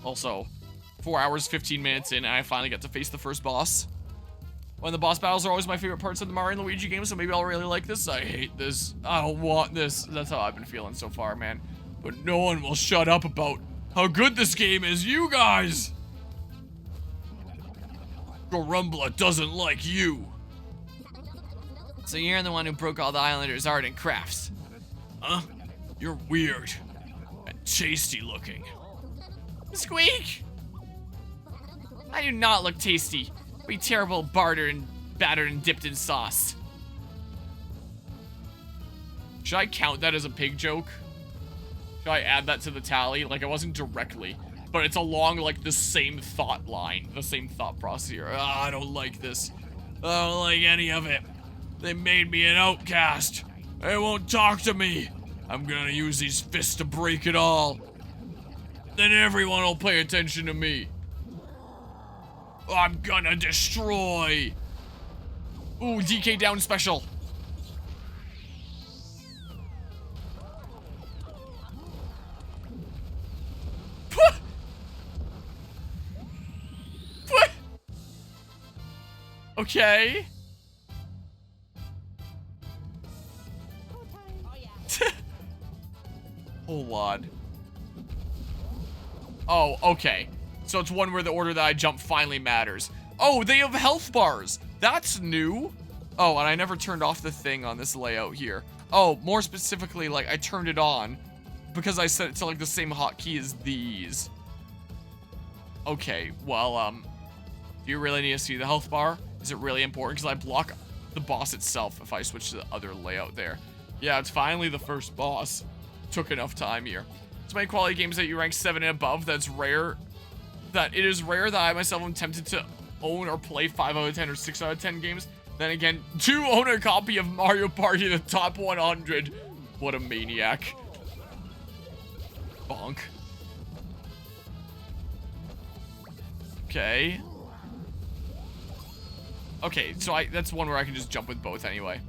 Also, 4 hours, 15 minutes in, and I finally get to face the first boss. When the boss battles are always my favorite parts of the Mario and Luigi games, so maybe I'll really like this. I hate this. I don't want this. That's how I've been feeling so far, man. But no one will shut up about how good this game is. You guys! Gorumbla doesn't like you. So you're the one who broke all the Islanders' art and crafts. Huh? You're weird. And tasty looking. Squeak! I do not look tasty. Be terrible, battered and dipped in sauce. Should I count that as a pig joke? Should I add that to the tally? Like, it wasn't directly, but it's along, like, the same thought line, the same thought process here. I don't like this. I don't like any of it. They made me an outcast. They won't talk to me. I'm gonna use these fists to break it all. Then everyone will pay attention to me. I'm gonna destroy. Ooh, DK down special. Okay. Hold on. Oh, okay. So it's one where the order that I jump finally matters. Oh, they have health bars. That's new. Oh, and I never turned off the thing on this layout here. Oh, more specifically, like, I turned it on because I set it to, like, the same hotkey as these. Okay, well, do you really need to see the health bar? Is it really important? Because I block the boss itself if I switch to the other layout there. Yeah, it's finally the first boss. Took enough time here. So many quality games that you rank 7 and above, that's rare. That it is rare that I myself am tempted to own or play 5 out of 10 or 6 out of 10 games. Then again, to own a copy of Mario Party the top 100. What a maniac. Bonk. Okay. Okay, so that's one where I can just jump with both anyway.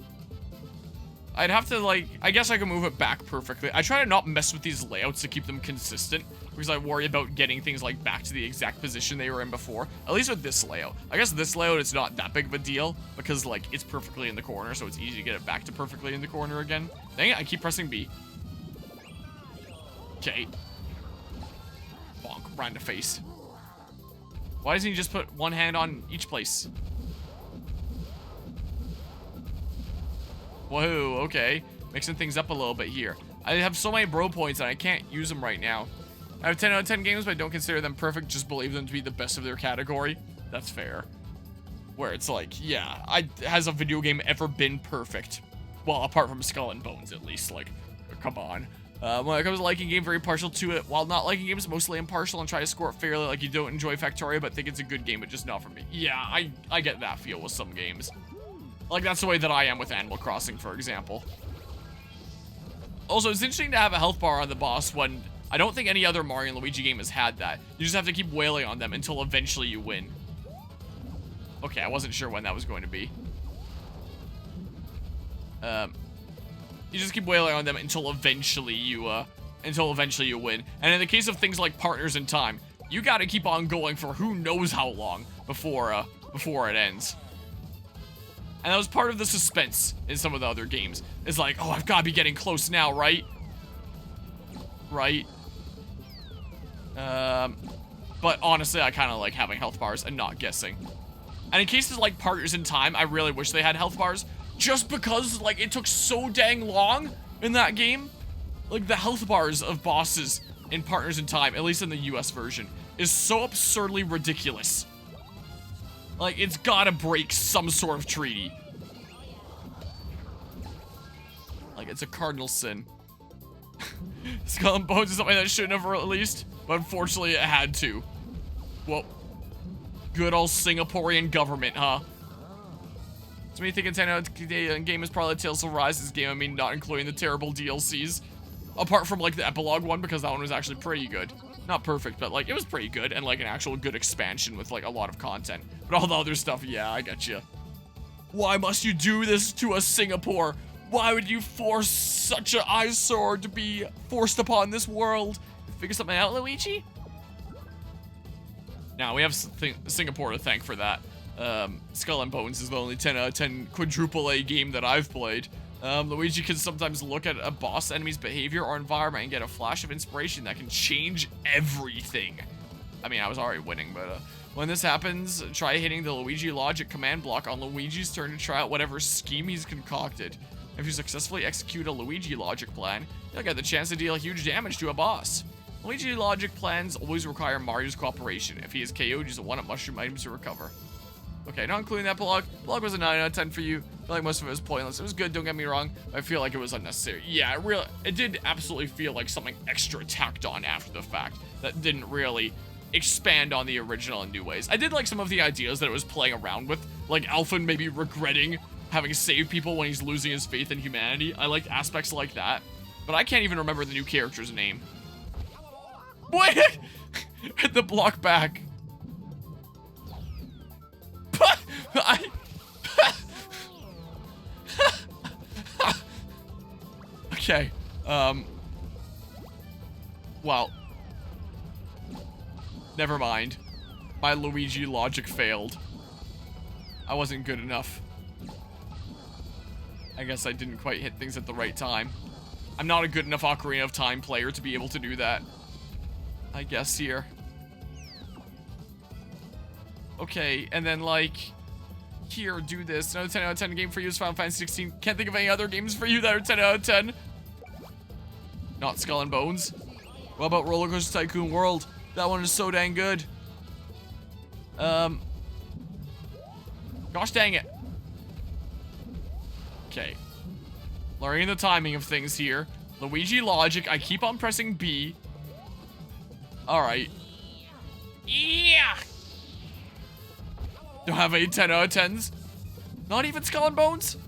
I'd have to, like, I guess I can move it back perfectly. I try to not mess with these layouts to keep them consistent, because I worry about getting things, like, back to the exact position they were in before. At least with this layout. I guess this layout, it's not that big of a deal, because, like, it's perfectly in the corner, so it's easy to get it back to perfectly in the corner again. Dang it, I keep pressing B. Okay. Bonk, right in the face. Why doesn't he just put one hand on each place? Whoa, okay. Mixing things up a little bit here. I have so many bro points and I can't use them right now. I have 10 out of 10 games, but I don't consider them perfect, just believe them to be the best of their category. That's fair. Where it's like, yeah, has a video game ever been perfect? Well, apart from Skull and Bones, at least. Like, come on. When it comes to liking a game, very partial to it. While not liking games, mostly impartial and try to score it fairly. Like, you don't enjoy Factorio, but think it's a good game, but just not for me. Yeah, I get that feel with some games. Like, that's the way that I am with Animal Crossing, for example. Also, it's interesting to have a health bar on the boss when I don't think any other Mario and Luigi game has had that. You just have to keep wailing on them until eventually you win. Okay, I wasn't sure when that was going to be. You just keep wailing on them until eventually you win. And in the case of things like Partners in Time, you gotta keep on going for who knows how long before it ends. And that was part of the suspense in some of the other games. It's like, oh, I've got to be getting close now, right? Right? But honestly, I kind of like having health bars and not guessing. And in cases like Partners in Time, I really wish they had health bars. Just because, like, it took so dang long in that game. Like, the health bars of bosses in Partners in Time, at least in the US version, is so absurdly ridiculous. Like, it's gotta break some sort of treaty. Like, it's a cardinal sin. Skull and Bones is something that shouldn't have released, but unfortunately it had to. Well, good old Singaporean government, huh? So me thinking 10 out of 10 game is probably Tales of Rise's game. I mean, not including the terrible DLCs. Apart from, like, the epilogue one, because that one was actually pretty good. Not perfect, but, like, it was pretty good, and, like, an actual good expansion with, like, a lot of content. But all the other stuff, yeah, I get you. Why must you do this to us, Singapore? Why would you force such an eyesore to be forced upon this world? Figure something out, Luigi? Now, we have Singapore to thank for that. Skull and Bones is the only 10 out of 10 quadruple A game that I've played. Luigi can sometimes look at a boss enemy's behavior or environment and get a flash of inspiration that can change everything. I mean, I was already winning, but when this happens, try hitting the Luigi logic command block on Luigi's turn to try out whatever scheme he's concocted. If you successfully execute a Luigi logic plan, you'll get the chance to deal huge damage to a boss. Luigi logic plans always require Mario's cooperation. If he is KO'd, use a 1-up mushroom items to recover. Okay, not including that blog. Blog was a 9 out of 10 for you. I feel like most of it was pointless. It was good, don't get me wrong. But I feel like it was unnecessary. Yeah, it did absolutely feel like something extra tacked on after the fact that didn't really expand on the original in new ways. I did like some of the ideas that it was playing around with, like Alphen maybe regretting having saved people when he's losing his faith in humanity. I liked aspects like that. But I can't even remember the new character's name. Wait! Hit the block back. Okay, well, never mind. My Luigi logic failed. I wasn't good enough. I guess I didn't quite hit things at the right time. I'm not a good enough Ocarina of Time player to be able to do that. I guess here. Okay, and then like, here, do this. Another 10 out of 10 game for you is Final Fantasy 16. Can't think of any other games for you that are 10 out of 10. Not Skull and Bones. What about Roller Coaster Tycoon World? That one is so dang good. Gosh dang it. Okay. Learning the timing of things here. Luigi logic. I keep on pressing B. Alright. Yeah! Don't have any 10 out of 10s. Not even Skull and Bones?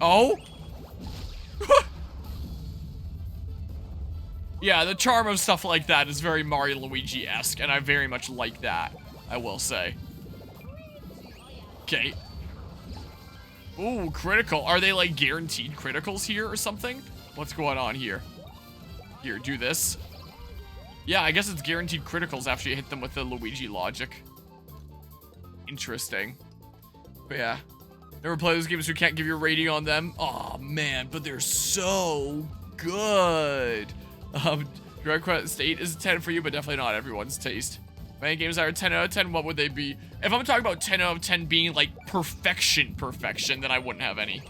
Oh? Yeah, the charm of stuff like that is very Mario Luigi-esque, and I very much like that, I will say. Okay. Ooh, critical. Are they like guaranteed criticals here or something? What's going on here? Here, do this. Yeah, I guess it's guaranteed criticals after you hit them with the Luigi logic. Interesting. But yeah. Never play those games, so you can't give your rating on them. Oh man, but they're so good. Dragon Quest 8 is a 10 for you, but definitely not everyone's taste. Many games that are 10 out of 10, what would they be? If I'm talking about 10 out of 10 being like perfection, then I wouldn't have any.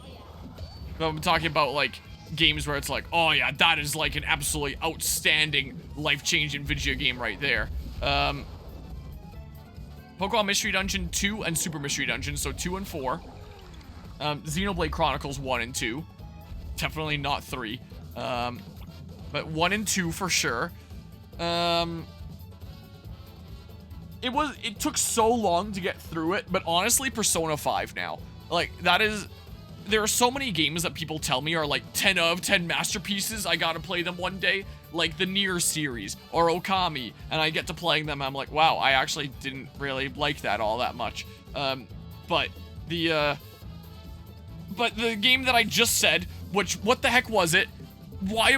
But I'm talking about like games where it's like, oh yeah, that is like an absolutely outstanding, life-changing video game right there. Pokemon Mystery Dungeon 2 and Super Mystery Dungeon, so 2 and 4. Xenoblade Chronicles 1 and 2. Definitely not 3. But 1 and 2 for sure. It took so long to get through it, but honestly, Persona 5 now. Like, there are so many games that people tell me are like 10 out of 10 masterpieces. I gotta play them one day. Like the Nier series or Okami, and I get to playing them. I'm like, wow, I actually didn't really like that all that much. But the game that I just said, what the heck was it? Why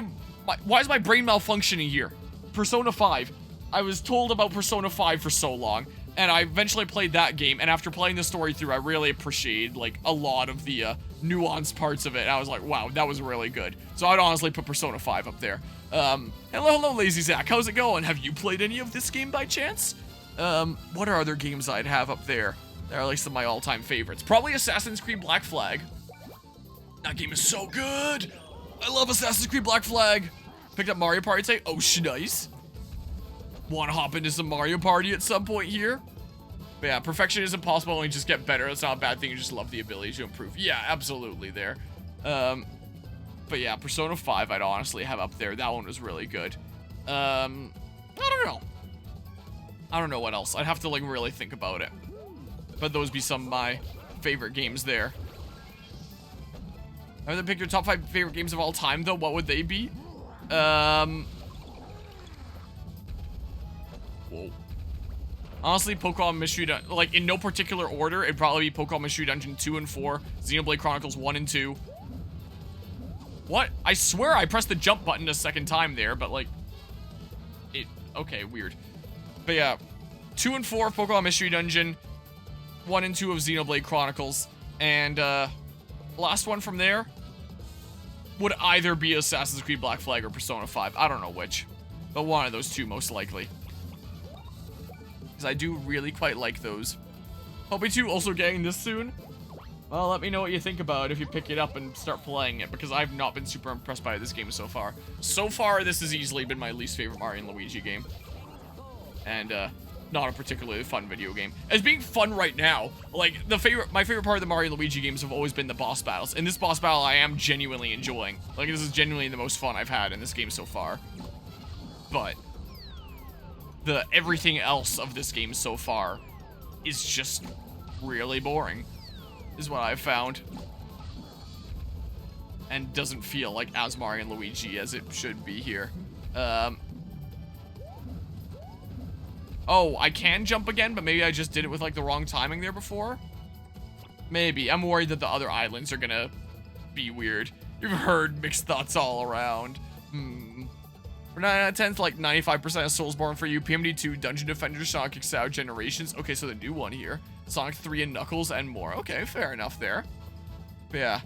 is my brain malfunctioning here? Persona 5. I was told about Persona 5 for so long, and I eventually played that game, and after playing the story through, I really appreciated, like, a lot of the, nuanced parts of it, and I was like, wow, that was really good. So I'd honestly put Persona 5 up there. Hello, Lazy Zach, how's it going? Have you played any of this game by chance? What are other games I'd have up there? They're at least some of my all-time favorites. Probably Assassin's Creed Black Flag. That game is so good! I love Assassin's Creed Black Flag! Picked up Mario Party today. Oh, nice. Want to hop into some Mario Party at some point here? But yeah, perfection isn't possible, only just get better. That's not a bad thing, you just love the ability to improve. Yeah, absolutely there. But yeah, Persona 5 I'd honestly have up there. That one was really good. I don't know. I don't know what else. I'd have to like really think about it. But those be some of my favorite games there. I would pick your top 5 favorite games of all time though. What would they be? Whoa. Honestly, Pokemon Mystery Dungeon, like in no particular order, it'd probably be Pokemon Mystery Dungeon 2 and 4, Xenoblade Chronicles 1 and 2. What? I swear I pressed the jump button a second time there, but like, Okay, weird. But yeah, 2 and 4 of Pokemon Mystery Dungeon, 1 and 2 of Xenoblade Chronicles, and last one from there would either be Assassin's Creed Black Flag or Persona 5. I don't know which, but one of those two most likely. Because I do really quite like those. Hoping to also getting this soon. Well, let me know what you think about it if you pick it up and start playing it, because I've not been super impressed by this game so far. So far, this has easily been my least favorite Mario and Luigi game. And, not a particularly fun video game. As being fun right now, like, my favorite part of the Mario and Luigi games have always been the boss battles. And this boss battle I am genuinely enjoying. Like, this is genuinely the most fun I've had in this game so far. But everything else of this game so far is just really boring, is what I've found. And doesn't feel like as Mario and Luigi as it should be here. Oh, I can jump again, but maybe I just did it with like the wrong timing there before? Maybe. I'm worried that the other islands are gonna be weird. You've heard mixed thoughts all around. For 9 out of 10, it's like 95% of Soulsborne for you. PMD2, Dungeon Defender, Sonic X Generations. Okay, so the new one here. Sonic 3 and Knuckles and more. Okay, fair enough there. But yeah,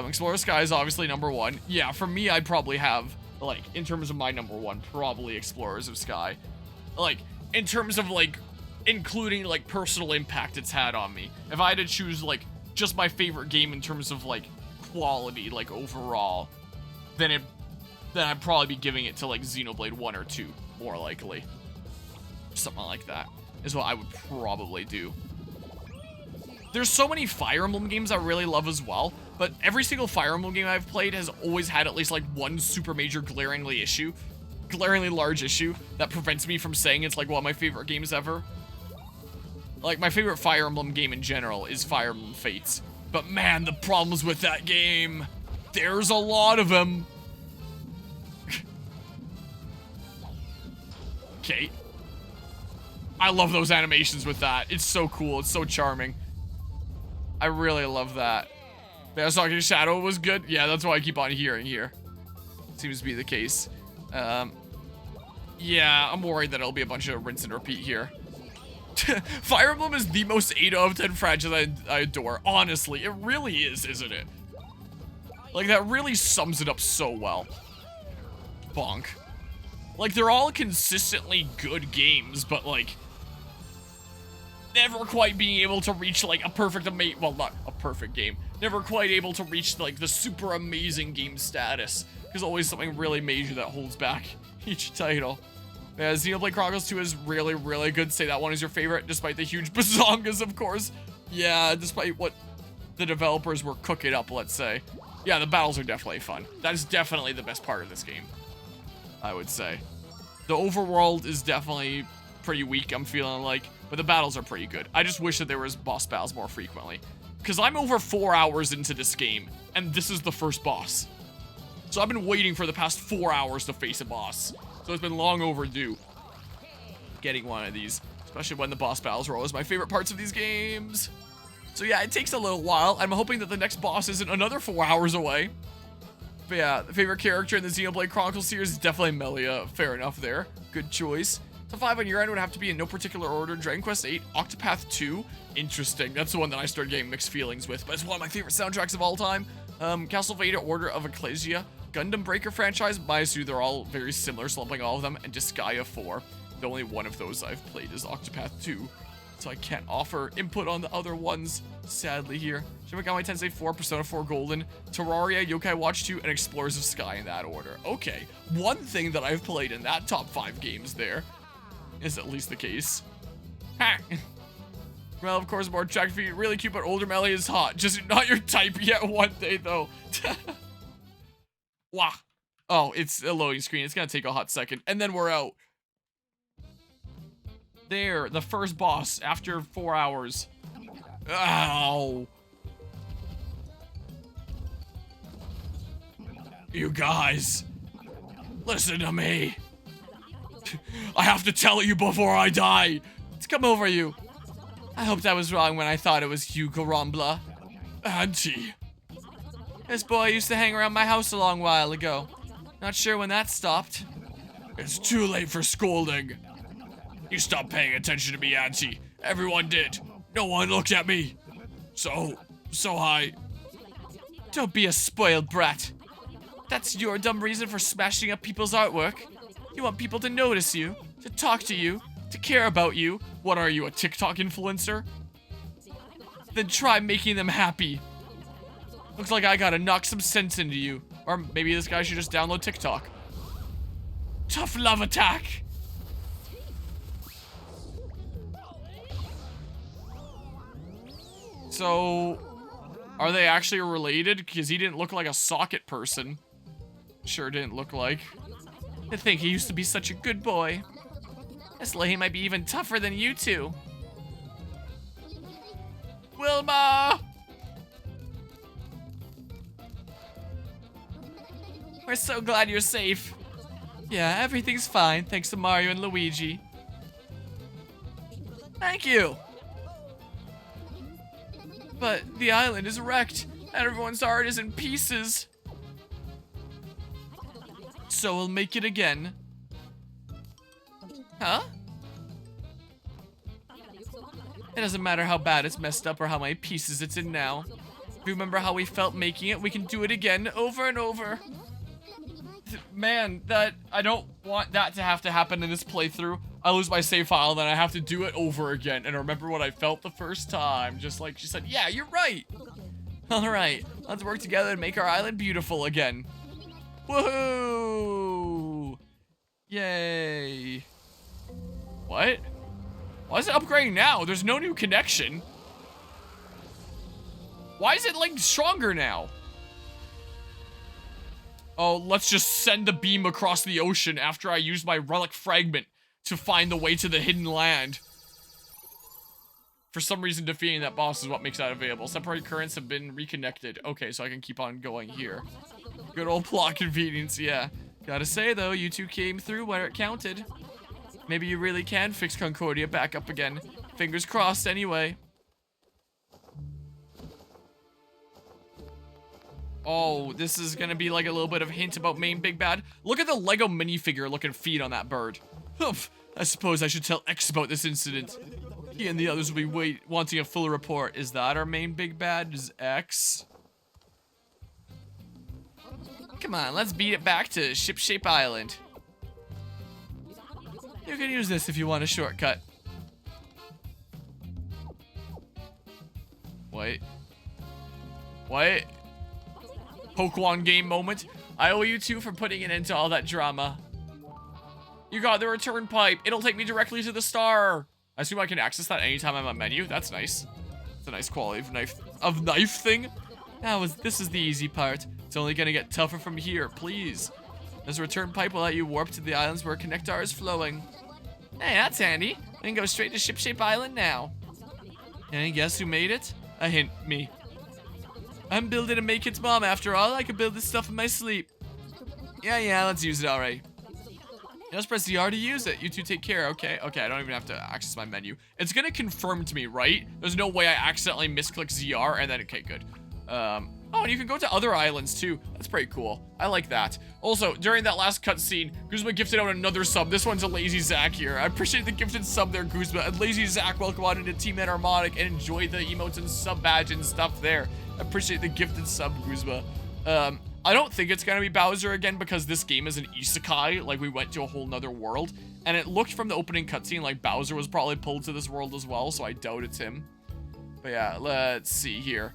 Explorer Sky is obviously number 1. Yeah, for me, I'd probably have, like, in terms of my number 1, probably Explorers of Sky. Like, in terms of, like, including, like, personal impact it's had on me. If I had to choose, like, just my favorite game in terms of, like, quality, like, overall, then I'd probably be giving it to, like, Xenoblade 1 or 2, more likely. Something like that is what I would probably do. There's so many Fire Emblem games I really love as well, but every single Fire Emblem game I've played has always had at least, like, one super major glaringly large issue that prevents me from saying it's, like, one of my favorite games ever. Like, my favorite Fire Emblem game in general is Fire Emblem Fates. But man, the problems with that game, there's a lot of them. Okay. I love those animations with that. It's so cool. It's so charming. I really love that. Yeah, Sonic Shadow was good. Yeah, that's what I keep on hearing here. Seems to be the case. Yeah, I'm worried that it'll be a bunch of rinse and repeat here. Fire Emblem is the most 8 out of 10 franchise I adore. Honestly, it really is, isn't it? Like, that really sums it up so well. Bonk. Like, they're all consistently good games, but, like, never quite being able to reach, like, a perfect well, not a perfect game. Never quite able to reach, like, the super amazing game status. There's always something really major that holds back each title. Yeah, Xenoblade Chronicles 2 is really, really good. Say that one is your favorite, despite the huge bazongas, of course. Yeah, despite what the developers were cooking up, let's say. Yeah, the battles are definitely fun. That is definitely the best part of this game, I would say. The overworld is definitely pretty weak, I'm feeling like, but the battles are pretty good. I just wish that there was boss battles more frequently. Because I'm over 4 hours into this game, and this is the first boss. So I've been waiting for the past 4 hours to face a boss. So it's been long overdue getting one of these, especially when the boss battles are always my favorite parts of these games. So yeah, it takes a little while. I'm hoping that the next boss isn't another 4 hours away. But yeah, the favorite character in the Xenoblade Chronicles series is definitely Melia. Fair enough there. Good choice. Top 5 on your end would have to be in no particular order. Dragon Quest VIII, Octopath 2. Interesting. That's the one that I started getting mixed feelings with, but it's one of my favorite soundtracks of all time. Castlevania Order of Ecclesia, Gundam Breaker franchise. I assume they're all very similar, so lumping all of them, and Disgaea 4. The only one of those I've played is Octopath 2, so I can't offer input on the other ones, sadly here. Shin Megami Tensei 4, Persona 4 Golden, Terraria, Yokai Watch 2, and Explorers of Sky in that order. Okay, one thing that I've played in that top 5 games there is at least the case. Ha! Well, of course, more attractive for you. Really cute, but older Melly is hot. Just not your type yet one day, though. Wow. Oh, it's a loading screen. It's gonna take a hot second. And then we're out. There, the first boss after 4 hours. Ow. You guys, listen to me. I have to tell you before I die. It's come over you. I hoped I was wrong when I thought it was you, Gorumbla. Auntie. This boy used to hang around my house a long while ago. Not sure when that stopped. It's too late for scolding. You stopped paying attention to me, Auntie. Everyone did. No one looked at me. So high. Don't be a spoiled brat. That's your dumb reason for smashing up people's artwork. You want people to notice you, to talk to you, to care about you. What are you, a TikTok influencer? Then try making them happy. Looks like I gotta knock some sense into you. Or maybe this guy should just download TikTok. Tough love attack. So, are they actually related? Because he didn't look like a socket person. Sure didn't look like. I think he used to be such a good boy. This lady might be even tougher than you two. Wilma! We're so glad you're safe. Yeah, everything's fine, thanks to Mario and Luigi. Thank you! But the island is wrecked, and everyone's art is in pieces. So we'll make it again. Huh? It doesn't matter how bad it's messed up or how many pieces it's in now. If you remember how we felt making it, we can do it again, over and over. Man, I don't want that to have to happen in this playthrough. I lose my save file, then I have to do it over again and remember what I felt the first time. Just like she said, yeah, you're right. All right, let's work together and make our island beautiful again. Woohoo! Yay. What? Why is it upgrading now? There's no new connection. Why is it like stronger now? Oh, let's just send the beam across the ocean after I use my relic fragment to find the way to the hidden land. For some reason, defeating that boss is what makes that available. Separated currents have been reconnected. Okay, so I can keep on going here. Good old plot convenience, yeah. Gotta say, though, you two came through where it counted. Maybe you really can fix Concordia back up again. Fingers crossed, anyway. Oh, this is gonna be like a little bit of a hint about main big bad. Look at the Lego minifigure looking feet on that bird. Humph, I suppose I should tell X about this incident. He and the others will be wanting a full report. Is that our main big bad? Is X? Come on, let's beat it back to Shipshape Island. You can use this if you want a shortcut. Wait. What? Pokemon game moment. I owe you two for putting an end to all that drama. You got the return pipe. It'll take me directly to the star. I assume I can access that anytime I'm on menu. That's nice. It's a nice quality of knife thing. This is the easy part. It's only gonna get tougher from here, please. This return pipe will let you warp to the islands where Connectar is flowing. Hey, that's handy. We can go straight to Shipshape Island now. And guess who made it? A hint, me. I'm building a Make-It's mom after all. I can build this stuff in my sleep. Yeah, let's use it already. Just press the R to use it. You two take care, okay? Okay, I don't even have to access my menu. It's gonna confirm to me, right? There's no way I accidentally misclick ZR and then, okay, good. Oh, and you can go to other islands too. That's pretty cool. I like that. Also, during that last cutscene, Guzma gifted out another sub. This one's a Lazy Zach here. I appreciate the gifted sub there, Guzma. And Lazy Zach, welcome on into Team Harmonic and enjoy the emotes and sub badge and stuff there. I appreciate the gifted sub, Guzma. I don't think it's gonna be Bowser again because this game is an isekai. Like, we went to a whole nother world. And it looked from the opening cutscene like Bowser was probably pulled to this world as well, so I doubt it's him. But yeah, let's see here.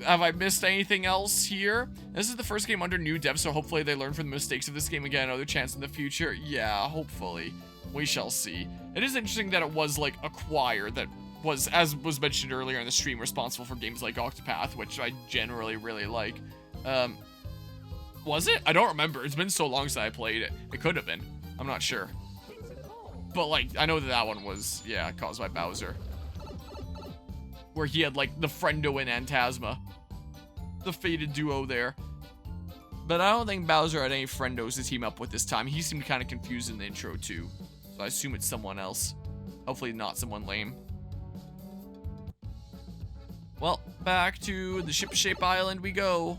Have I missed anything else here? This is the first game under new devs, so hopefully they learn from the mistakes of this game and get another chance in the future. Yeah, hopefully. We shall see. It is interesting that it was, like, a choir that was, as was mentioned earlier in the stream, responsible for games like Octopath, which I generally really like. Was it? I don't remember. It's been so long since I played it. It could have been. I'm not sure. But, like, I know that that one was, yeah, caused by Bowser. Where he had, like, the Friendo and Antasma. The fated duo there. But I don't think Bowser had any Friendos to team up with this time. He seemed kind of confused in the intro, too. So I assume it's someone else. Hopefully not someone lame. Well, back to the Shipshape Island we go.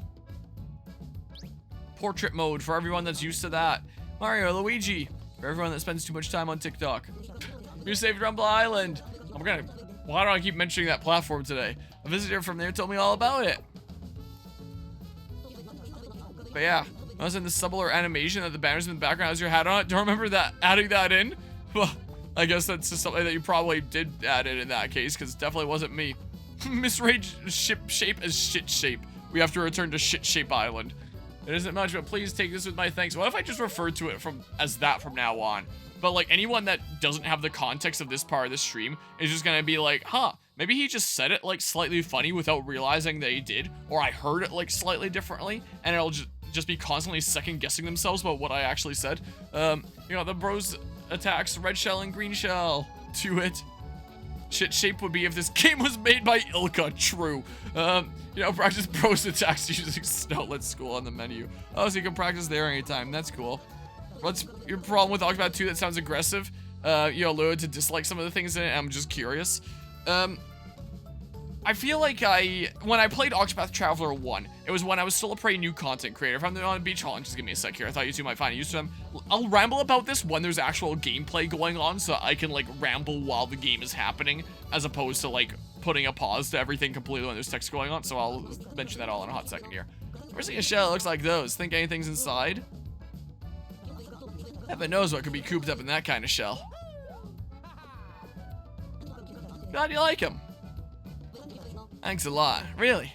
Portrait mode for everyone that's used to that. Mario, Luigi, For everyone that spends too much time on TikTok. You saved Gorumbla Island. Why do I keep mentioning that platform today? A visitor from there told me all about it. But yeah, I was in the subtler animation that the banners in the background has your hat on it. Don't remember that, adding that in? Well, I guess that's just something that you probably did add in that case, because it definitely wasn't me. Misread ship shape as shit shape. We have to return to Shit Shape Island. It isn't much, but please take this with my thanks. What if I just refer to it as that from now on? But like anyone that doesn't have the context of this part of the stream is just gonna be like, huh, maybe he just said it like slightly funny without realizing that he did, or I heard it like slightly differently, and it'll just be constantly second guessing themselves about what I actually said. You know, the bros attacks red shell and green shell. To it. Shit shape would be if this game was made by Ilka. True. You know, practice bros attacks using Snoutlet School on the menu. Oh, so you can practice there anytime. That's cool. What's your problem with Octopath 2 that sounds aggressive? You alluded to dislike some of the things in it. I'm just curious. I feel like when I played Octopath Traveler 1, it was when I was still a pretty new content creator. If I'm on a beach hall, just give me a sec here. I thought you two might find it useful. I'll ramble about this when there's actual gameplay going on, so I can like ramble while the game is happening, as opposed to like putting a pause to everything completely when there's text going on. So I'll mention that all in a hot second here. We're seeing a shell that looks like those. Think anything's inside? Heaven knows what could be cooped up in that kind of shell. Glad you like him. Thanks a lot. Really?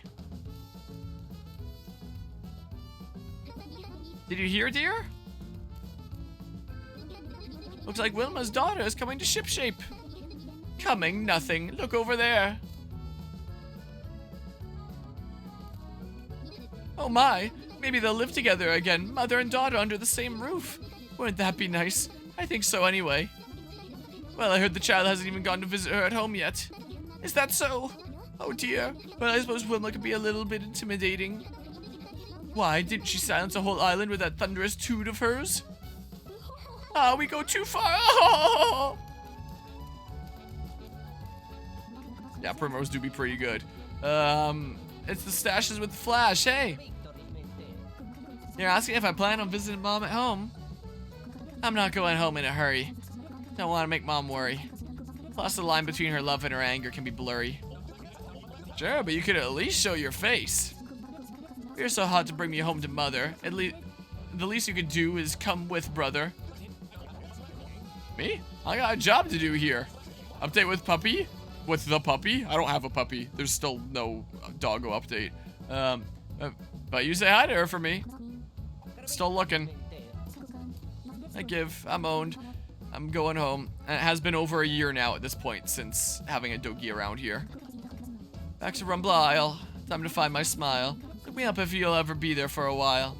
Did you hear, dear? Looks like Wilma's daughter is coming to Ship Shape. Coming, nothing. Look over there. Oh my. Maybe they'll live together again, mother and daughter under the same roof. Wouldn't that be nice? I think so anyway. Well, I heard the child hasn't even gone to visit her at home yet. Is that so? Oh dear. Well, I suppose Wilma could be a little bit intimidating. Why, didn't she silence a whole island with that thunderous toot of hers? Ah, we go too far. Oh! Yeah, Primrose do be pretty good. It's the stashes with the Flash, hey. You're asking if I plan on visiting Mom at home? I'm not going home in a hurry. Don't want to make Mom worry. Plus, the line between her love and her anger can be blurry. Sure, but you could at least show your face. You're so hot to bring me home to Mother. The least you could do is come with brother. Me? I got a job to do here. Update with puppy? With the puppy? I don't have a puppy. There's still no doggo update. But you say hi to her for me. Still looking. I'm owned. I'm going home. And it has been over a year now at this point since having a doggy around here. Back to Gorumbla Isle. Time to find my smile. Look me up if you'll ever be there for a while.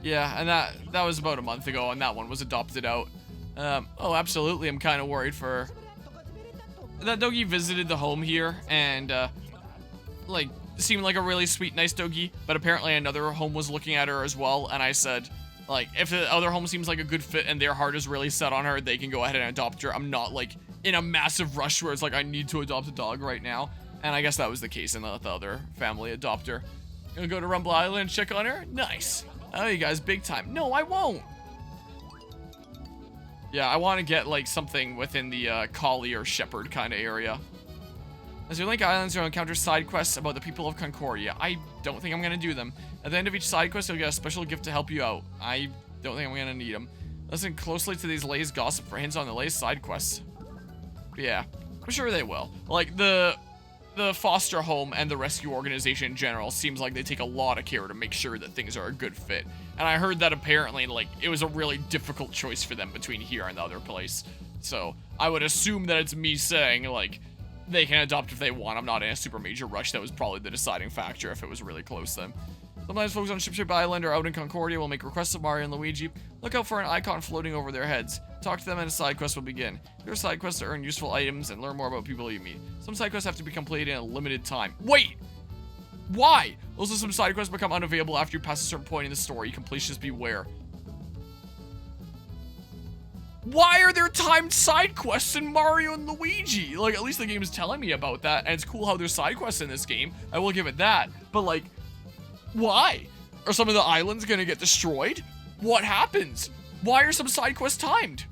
Yeah, and that was about a month ago, and that one was adopted out. Oh, absolutely, I'm kind of worried for her. That doggy visited the home here, and, like, seemed like a really sweet, nice doggy, but apparently another home was looking at her as well, and I said, like, if the other home seems like a good fit and their heart is really set on her, they can go ahead and adopt her. I'm not, like, in a massive rush where it's like, I need to adopt a dog right now, and I guess that was the case, and let the other family adopt her. Gonna go to Gorumbla Island and check on her? Nice. Oh, you guys, big time. No, I won't. Yeah, I want to get, like, something within the collie or shepherd kind of area. As you link islands, you'll encounter side quests about the people of Concordia. I don't think I'm going to do them. At the end of each side quest, you'll get a special gift to help you out. I don't think I'm going to need them. Listen closely to these Lay's gossip for hints on the Lay's side quests. But yeah, I'm sure they will. Like, the foster home and the rescue organization in general seems like they take a lot of care to make sure that things are a good fit. And I heard that apparently, like, it was a really difficult choice for them between here and the other place. So I would assume that it's me saying, like, they can adopt if they want. I'm not in a super major rush. That was probably the deciding factor if it was really close then. Sometimes folks on Ship Shape Island or out in Concordia will make requests of Mario and Luigi. Look out for an icon floating over their heads. Talk to them and a side quest will begin. Your side quests to earn useful items and learn more about people you meet. Some side quests have to be completed in a limited time. Wait! Why? Also, some side quests become unavailable after you pass a certain point in the story. Completionists beware. Why are there timed side quests in Mario and Luigi? Like, at least the game is telling me about that, and it's cool how there's side quests in this game. I will give it that. But, like, why? Are some of the islands gonna get destroyed? What happens? Why are some side quests timed?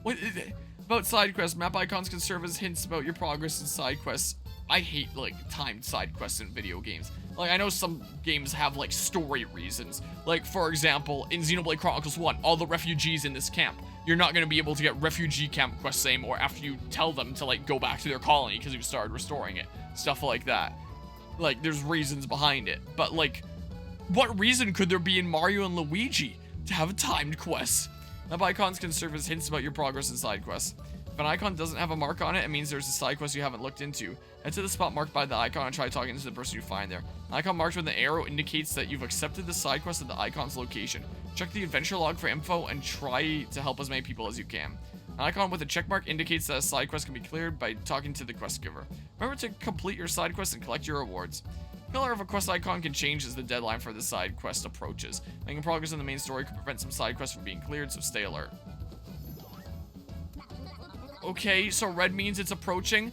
What about side quests? Map icons can serve as hints about your progress in side quests. I hate, like, timed side quests in video games. Like, I know some games have, like, story reasons. Like, for example, in Xenoblade Chronicles 1, all the refugees in this camp, you're not going to be able to get refugee camp quests anymore after you tell them to, like, go back to their colony because you've started restoring it. Stuff like that. Like, there's reasons behind it. But, like, what reason could there be in Mario and Luigi to have timed quests? Map icons can serve as hints about your progress in side quests. If an icon doesn't have a mark on it, it means there's a side quest you haven't looked into. Head to the spot marked by the icon and try talking to the person you find there. An icon marked with an arrow indicates that you've accepted the side quest at the icon's location. Check the adventure log for info and try to help as many people as you can. An icon with a check mark indicates that a side quest can be cleared by talking to the quest giver. Remember to complete your side quest and collect your rewards. The color of a quest icon can change as the deadline for the side quest approaches. Making progress in the main story could prevent some side quests from being cleared, so stay alert. Okay, so red means it's approaching.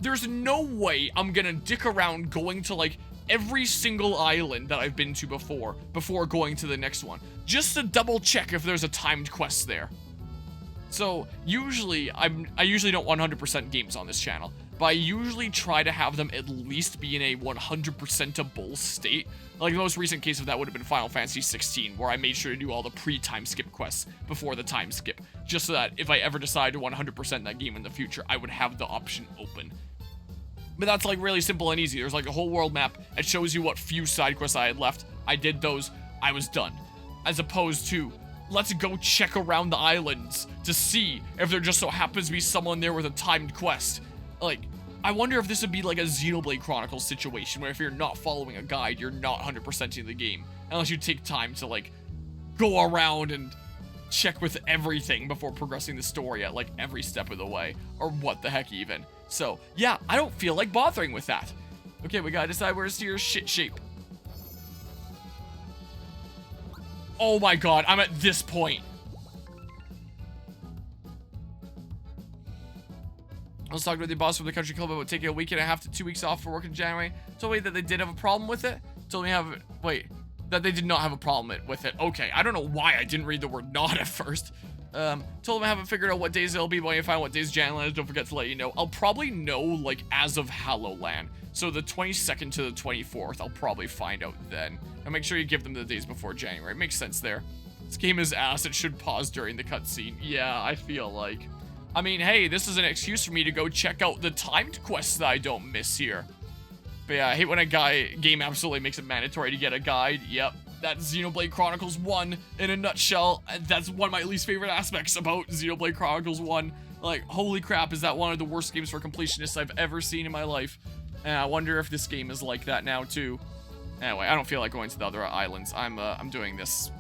There's no way I'm gonna dick around going to, like, every single island that I've been to before going to the next one, just to double check if there's a timed quest there. So usually I usually don't 100% games on this channel, but I usually try to have them at least be in a 100%able state. Like, the most recent case of that would have been Final Fantasy 16, where I made sure to do all the pre-time skip quests before the time skip, just so that if I ever decide to 100% that game in the future, I would have the option open. But that's, like, really simple and easy. There's, like, a whole world map. It shows you what few side quests I had left. I did those. I was done. As opposed to, let's go check around the islands to see if there just so happens to be someone there with a timed quest. Like, I wonder if this would be like a Xenoblade Chronicles situation, where if you're not following a guide, you're not 100%ing the game. Unless you take time to, like, go around and check with everything before progressing the story at, like, every step of the way. Or what the heck even. So, yeah, I don't feel like bothering with that. Okay, we gotta decide where to steer shit shape. Oh my god, I'm at this point. I was talking with the boss from the country club about taking a week and a half to 2 weeks off for work in January. Told me that they did have a problem with it. Told me that they did not have a problem with it. Okay, I don't know why I didn't read the word not at first. Told them I haven't figured out what days it'll be, but when you find what days January is, don't forget to let you know. I'll probably know, like, as of Hallowland. So the 22nd to the 24th, I'll probably find out then. And make sure you give them the days before January. Makes sense there. This game is ass. It should pause during the cutscene. Yeah, I feel like. I mean, hey, this is an excuse for me to go check out the timed quests that I don't miss here. But yeah, I hate when a game absolutely makes it mandatory to get a guide. Yep, that's Xenoblade Chronicles 1 in a nutshell. That's one of my least favorite aspects about Xenoblade Chronicles 1. Like, holy crap, is that one of the worst games for completionists I've ever seen in my life. And I wonder if this game is like that now, too. Anyway, I don't feel like going to the other islands. I'm doing this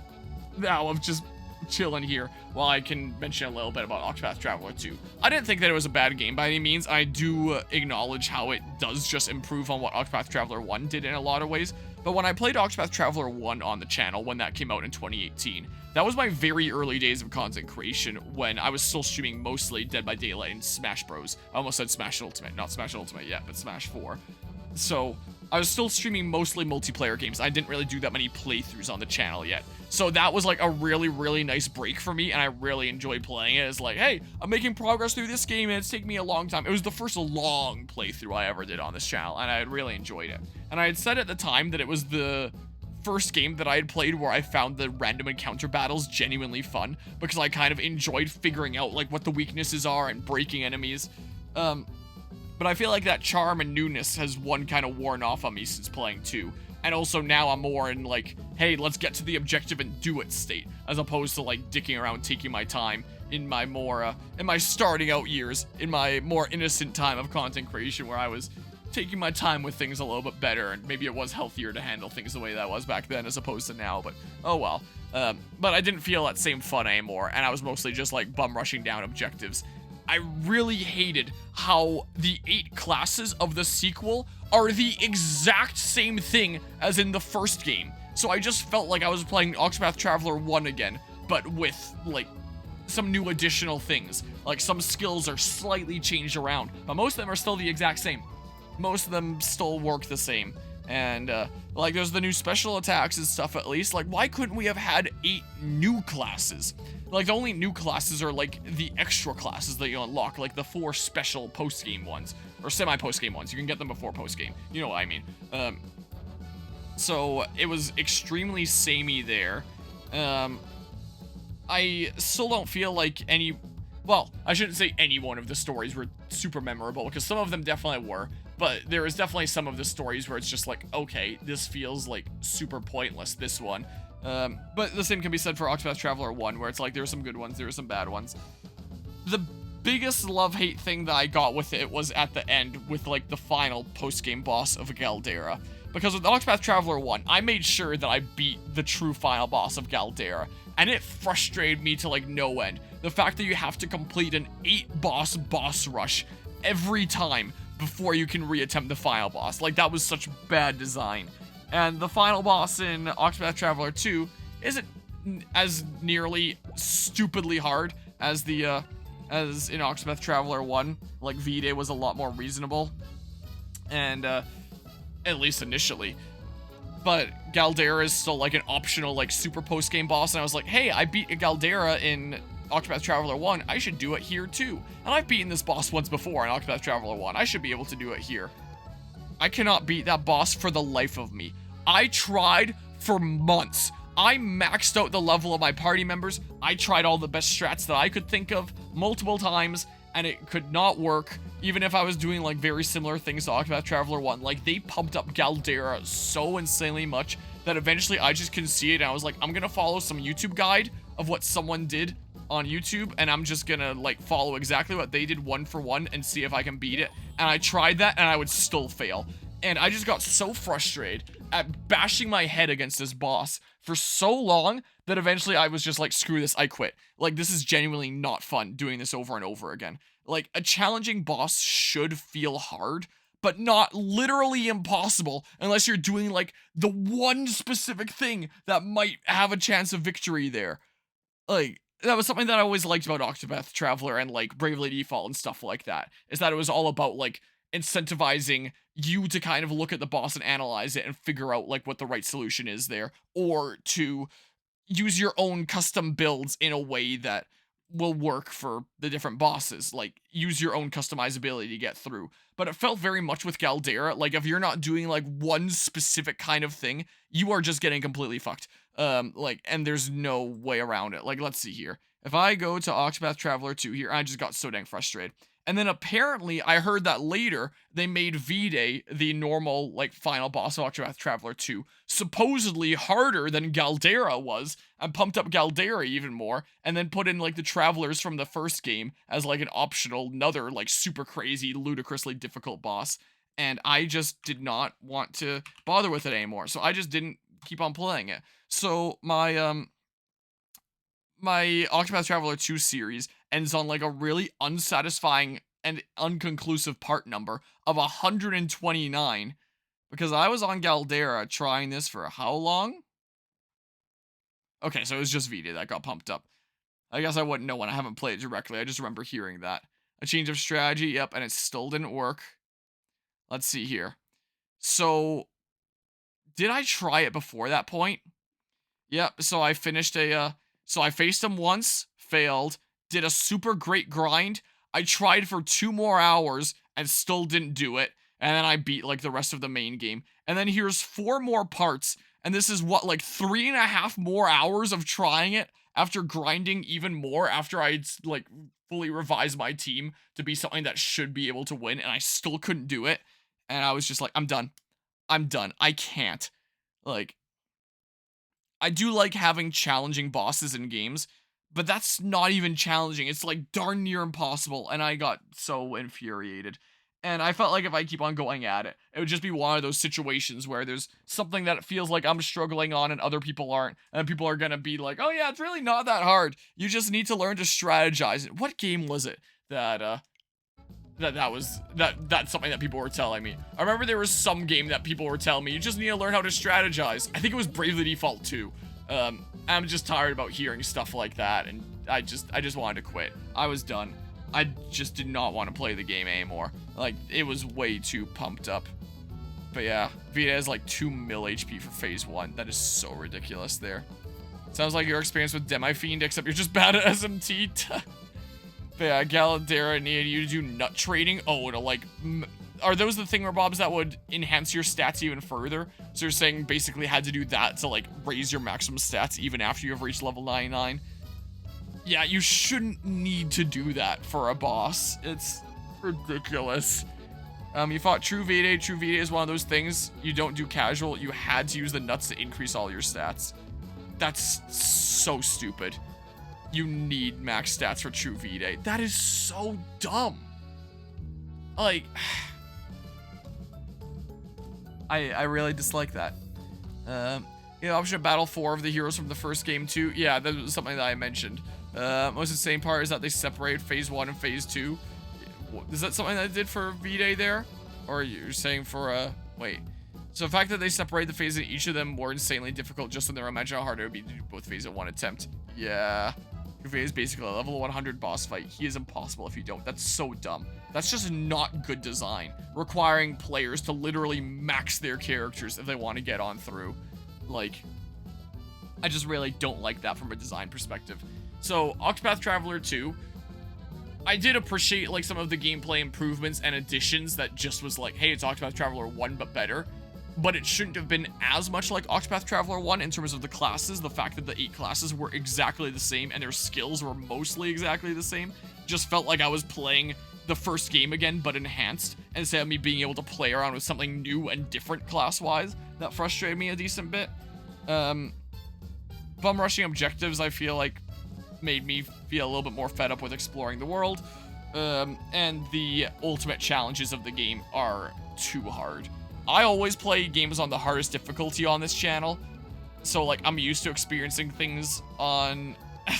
now of just chilling here while I can mention a little bit about Octopath Traveler 2. I didn't think that it was a bad game by any means. I do acknowledge how it does just improve on what Octopath Traveler 1 did in a lot of ways. But when I played Octopath Traveler 1 on the channel, when that came out in 2018, that was my very early days of content creation when I was still streaming mostly Dead by Daylight and Smash Bros. I almost said Smash Ultimate. Not Smash Ultimate yet, but Smash 4. So I was still streaming mostly multiplayer games. I didn't really do that many playthroughs on the channel yet. So that was like a really, really nice break for me, and I really enjoyed playing it. It's like, hey, I'm making progress through this game, and it's taken me a long time. It was the first long playthrough I ever did on this channel, and I had really enjoyed it. And I had said at the time that it was the first game that I had played where I found the random encounter battles genuinely fun, because I kind of enjoyed figuring out, like, what the weaknesses are and breaking enemies. But I feel like that charm and newness has kind of worn off on me since playing 2. And also now I'm more in, like, hey, let's get to the objective and do it state, as opposed to, like, dicking around, taking my time in my more, in my starting out years, in my more innocent time of content creation, where I was taking my time with things a little bit better, and maybe it was healthier to handle things the way that was back then as opposed to now, but oh well. But I didn't feel that same fun anymore, and I was mostly just, like, bum rushing down objectives. I really hated how the 8 classes of the sequel are the exact same thing as in the first game. So I just felt like I was playing Octopath Traveler 1 again, but with, like, some new additional things. Like, some skills are slightly changed around, but most of them are still the exact same. Most of them still work the same. And, like, there's the new special attacks and stuff at least. Like, why couldn't we have had 8 new classes? Like, the only new classes are, like, the extra classes that you unlock, like the 4 special post-game ones, or semi-post-game ones. You can get them before post-game. You know what I mean. So, it was extremely samey there. I still don't feel like well, I shouldn't say any one of the stories were super memorable, because some of them definitely were, but there is definitely some of the stories where it's just like, okay, this feels like super pointless, this one. But the same can be said for Octopath Traveler 1, where it's like, there's some good ones, there's some bad ones. The biggest love-hate thing that I got with it was at the end, with like the final post-game boss of Galdera. Because with Octopath Traveler 1, I made sure that I beat the true final boss of Galdera, and it frustrated me to like no end. The fact that you have to complete an 8-boss rush every time before you can reattempt the final boss. Like, that was such bad design. And the final boss in Octopath Traveler 2 isn't as nearly stupidly hard as as in Octopath Traveler 1. Like, V-Day was a lot more reasonable. And, at least initially. But Galdera is still like an optional like super post-game boss, and I was like, hey, I beat Galdera in Octopath Traveler 1, I should do it here too. And I've beaten this boss once before in Octopath Traveler 1, I should be able to do it here. I cannot beat that boss for the life of me. I tried for months. I maxed out the level of my party members. I tried all the best strats that I could think of multiple times, and it could not work. Even if I was doing like very similar things to Octopath Traveler 1, like they pumped up Galdera so insanely much that eventually I just conceded, and I was like, I'm gonna follow some YouTube guide of what someone did on YouTube, and I'm just gonna like follow exactly what they did one for one and see if I can beat it. And I tried that, and I would still fail. And I just got so frustrated at bashing my head against this boss for so long that eventually I was just like, screw this, I quit. Like, this is genuinely not fun doing this over and over again. Like, a challenging boss should feel hard, but not literally impossible unless you're doing like the one specific thing that might have a chance of victory there. Like, that was something that I always liked about Octopath Traveler and like Bravely Default and stuff like that, is that it was all about like incentivizing you to kind of look at the boss and analyze it and figure out like what the right solution is there, or to use your own custom builds in a way that will work for the different bosses. Like, use your own customizability to get through. But it felt very much with Galdera, like if you're not doing like one specific kind of thing, you are just getting completely fucked. Like, and there's no way around it. Like, let's see here. If I go to Octopath Traveler 2 here, I just got so dang frustrated. And then apparently I heard that later they made V-Day, the normal like final boss of Octopath Traveler 2, supposedly harder than Galdera was, and pumped up Galdera even more, and then put in like the travelers from the first game as like an optional, another like super crazy, ludicrously difficult boss. And I just did not want to bother with it anymore, so I just didn't keep on playing it. So my my Octopath Traveler 2 series ends on like a really unsatisfying and unconclusive part number of 129, because I was on Galdera trying this for how long? Okay, so it was just Vita that got pumped up. I guess I wouldn't know when I haven't played it directly. I just remember hearing that. A change of strategy, yep, and it still didn't work. Let's see here. So, did I try it before that point? Yep, so I finished so I faced him once, failed, did a super great grind. I tried for 2 more hours and still didn't do it. And then I beat like the rest of the main game. And then here's 4 more parts. And this is what, like 3.5 more hours of trying it after grinding even more after I'd like fully revised my team to be something that should be able to win. And I still couldn't do it. And I was just like, I'm done. I'm done. I can't. Like, I do like having challenging bosses in games, but that's not even challenging. It's like darn near impossible, and I got so infuriated. And I felt like if I keep on going at it, it would just be one of those situations where there's something that it feels like I'm struggling on and other people aren't, and people are gonna be like, oh yeah, it's really not that hard. You just need to learn to strategize. What game was it that that's something that people were telling me? I remember there was some game that people were telling me, you just need to learn how to strategize. I think it was Bravely Default 2. I'm just tired about hearing stuff like that, and I just wanted to quit. I was done. I just did not want to play the game anymore. Like, it was way too pumped up. But yeah, Vita has like 2 mil HP for phase 1. That is so ridiculous there. Sounds like your experience with Demi-Fiend, except you're just bad at SMT. But yeah, Galadera needed you to do nut trading. Oh, to like... Are those the thingamabobs that would enhance your stats even further? So you're saying basically had to do that to like raise your maximum stats even after you have reached level 99? Yeah, you shouldn't need to do that for a boss. It's ridiculous. You fought True Vita. True Vita is one of those things you don't do casual. You had to use the nuts to increase all your stats. That's so stupid. You need max stats for True Vita. That is so dumb. Like, I really dislike that. Yeah, option of battle 4 of the heroes from the first game too. Yeah, that was something that I mentioned. Most insane part is that they separate phase 1 and phase 2. Is that something that I did for V-Day there? Or you're saying for, wait. So the fact that they separate the phases in each of them more insanely difficult just in their imagine how hard it would be to do both phases in one attempt. Yeah. Vita is basically a level 100 boss fight. He is impossible if you don't. That's so dumb. That's just not good design. Requiring players to literally max their characters if they want to get on through. Like, I just really don't like that from a design perspective. So, Octopath Traveler 2, I did appreciate like some of the gameplay improvements and additions that just was like, hey, it's Octopath Traveler 1 but better. But it shouldn't have been as much like Octopath Traveler 1 in terms of the classes. The fact that the 8 classes were exactly the same and their skills were mostly exactly the same just felt like I was playing the first game again but enhanced instead of me being able to play around with something new and different class-wise. That frustrated me a decent bit. Bum rushing objectives, I feel like, made me feel a little bit more fed up with exploring the world. And the ultimate challenges of the game are too hard. I always play games on the hardest difficulty on this channel, so like I'm used to experiencing things on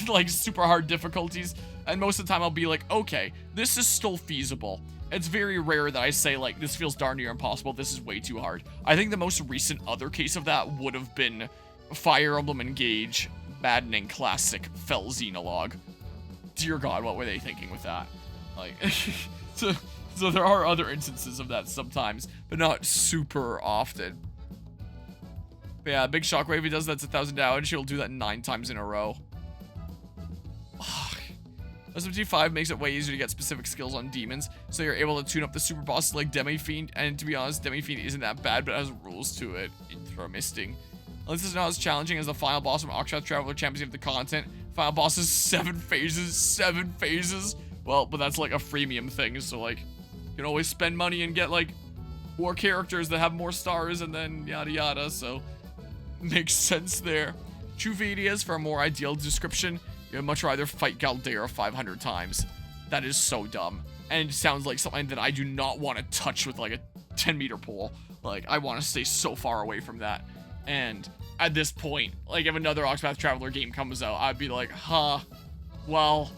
like super hard difficulties, and most of the time I'll be like, okay, this is still feasible. It's very rare that I say like, this feels darn near impossible, this is way too hard. I think the most recent other case of that would have been Fire Emblem Engage Maddening Classic Fell Xenologue. Dear God, what were they thinking with that? Like, so there are other instances of that sometimes, but not super often. But yeah, big shockwave, he does that's 1,000 damage. He'll do that 9 times in a row. SMT5 makes it way easier to get specific skills on demons, so you're able to tune up the super bosses like Demi-Fiend, and to be honest, Demi-Fiend isn't that bad, but it has rules to it. Interesting. This is not as challenging as the final boss from Octopath Traveler Champions of the Content. Final boss is 7 phases, 7 phases. Well, but that's like a freemium thing, so like, you can always spend money and get like more characters that have more stars and then yada yada, so makes sense there. True Vidias, for a more ideal description, you'd much rather fight Galdera 500 times. That is so dumb. And it sounds like something that I do not want to touch with like a 10-meter pole. Like, I want to stay so far away from that. And at this point, like if another Octopath Traveler game comes out, I'd be like, huh, well,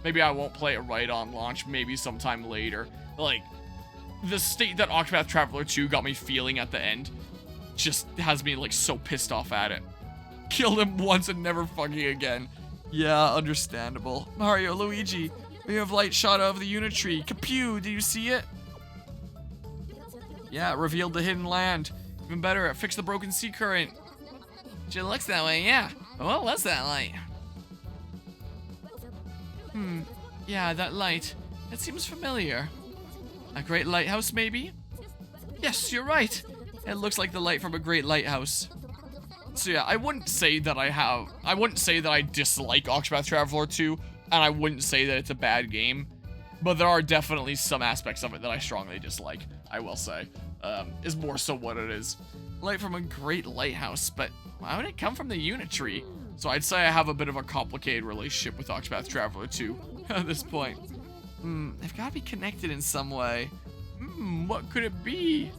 maybe I won't play it right on launch, maybe sometime later. Like, the state that Octopath Traveler 2 got me feeling at the end just has me like so pissed off at it. Killed him once and never fucking again. Yeah, understandable. Mario, Luigi, we have light shot of the Unitree. Kapew, do you see it? Yeah, it revealed the hidden land. Even better, it fixed the broken sea current. It looks that way, yeah. What was that light? Yeah, that light. It seems familiar. A great lighthouse, maybe? Yes, you're right. It looks like the light from a great lighthouse. So yeah, I wouldn't say that I dislike Octopath Traveler 2, and I wouldn't say that it's a bad game, but there are definitely some aspects of it that I strongly dislike, I will say, is more so what it is. Light from a great lighthouse, but why would it come from the Unitree? So I'd say I have a bit of a complicated relationship with Octopath Traveler 2 at this point. They've got to be connected in some way. What could it be?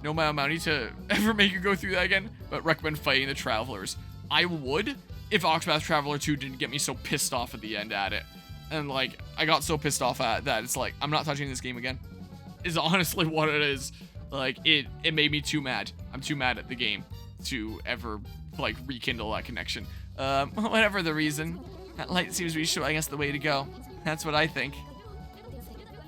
No amount need to ever make you go through that again, but recommend fighting the Travelers. I would, if Octopath Traveler 2 didn't get me so pissed off at the end at it. And like, I got so pissed off at that, it's like, I'm not touching this game again. Is honestly what it is. Like, it made me too mad. I'm too mad at the game to ever, like, rekindle that connection. Whatever the reason, that light seems to be showing us the way to go. That's what I think.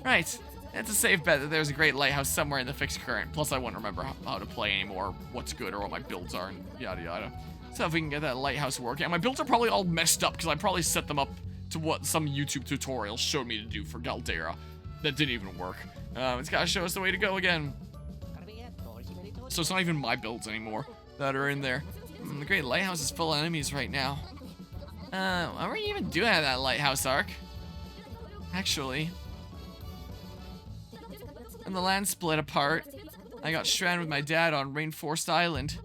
Right. It's a safe bet that there's a great lighthouse somewhere in the fixed current. Plus, I won't remember how to play anymore, what's good or what my builds are, and yada yada. So if we can get that lighthouse working. And my builds are probably all messed up because I probably set them up to what some YouTube tutorial showed me to do for Galdera. That didn't even work. It's gotta show us the way to go again. So it's not even my builds anymore that are in there. The Great Lighthouse is full of enemies right now. What were you even doing at that lighthouse, Ark? Actually, when the land split apart, I got stranded with my dad on Rainforest Island.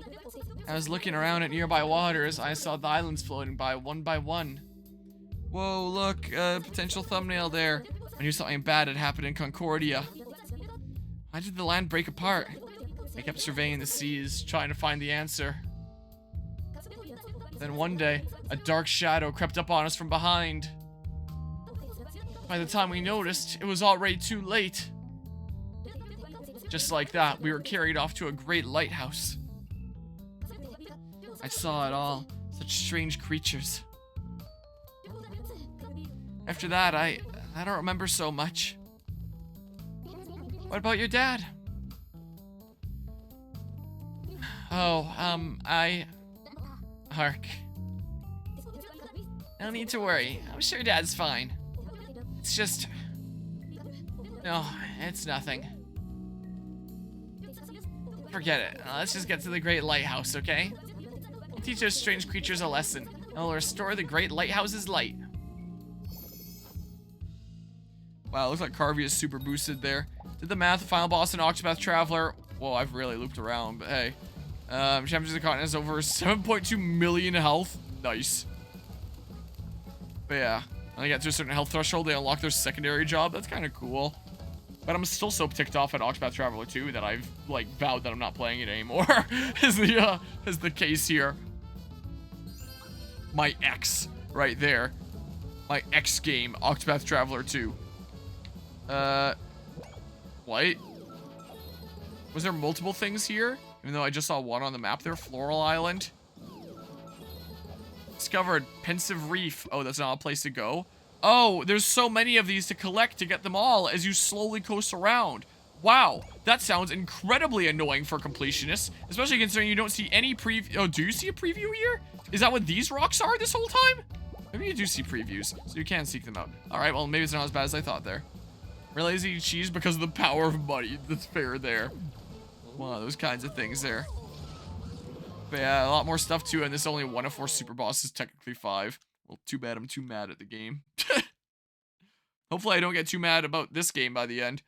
I was looking around at nearby waters. I saw the islands floating by one. Whoa, look, potential thumbnail there. I knew something bad had happened in Concordia. Why did the land break apart? I kept surveying the seas, trying to find the answer. Then one day, a dark shadow crept up on us from behind. By the time we noticed, it was already too late. Just like that, we were carried off to a great lighthouse. I saw it all, such strange creatures. After that, I don't remember so much. What about your dad? Oh, Hark. No need to worry. I'm sure Dad's fine. It's just... No, it's nothing. Forget it. Let's just get to the Great Lighthouse, okay? We'll teach those strange creatures a lesson, and we'll restore the Great Lighthouse's light. Wow, looks like Carvey is super boosted there. Did the math, final boss in Octopath Traveler. Whoa, I've really looped around, but hey. Champions of the Continent has over 7.2 million health. Nice. But yeah, when they get to a certain health threshold, they unlock their secondary job. That's kind of cool. But I'm still so ticked off at Octopath Traveler 2 that I've, like, vowed that I'm not playing it anymore. is the case here. My ex, right there. My ex game, Octopath Traveler 2. What? Was there multiple things here? Even though I just saw one on the map there, Floral Island. Discovered Pensive Reef. Oh, that's not a place to go. Oh, there's so many of these to collect to get them all as you slowly coast around. Wow, that sounds incredibly annoying for completionists, especially considering you don't see any preview. Oh, do you see a preview here? Is that what these rocks are this whole time? Maybe you do see previews, so you can seek them out. All right, well, maybe it's not as bad as I thought there. Realize eating cheese because of the power of money. That's fair there. One of those kinds of things there. But yeah, a lot more stuff too, and this is only 1 of 4 super bosses, technically 5. Well, too bad I'm too mad at the game. Hopefully I don't get too mad about this game by the end.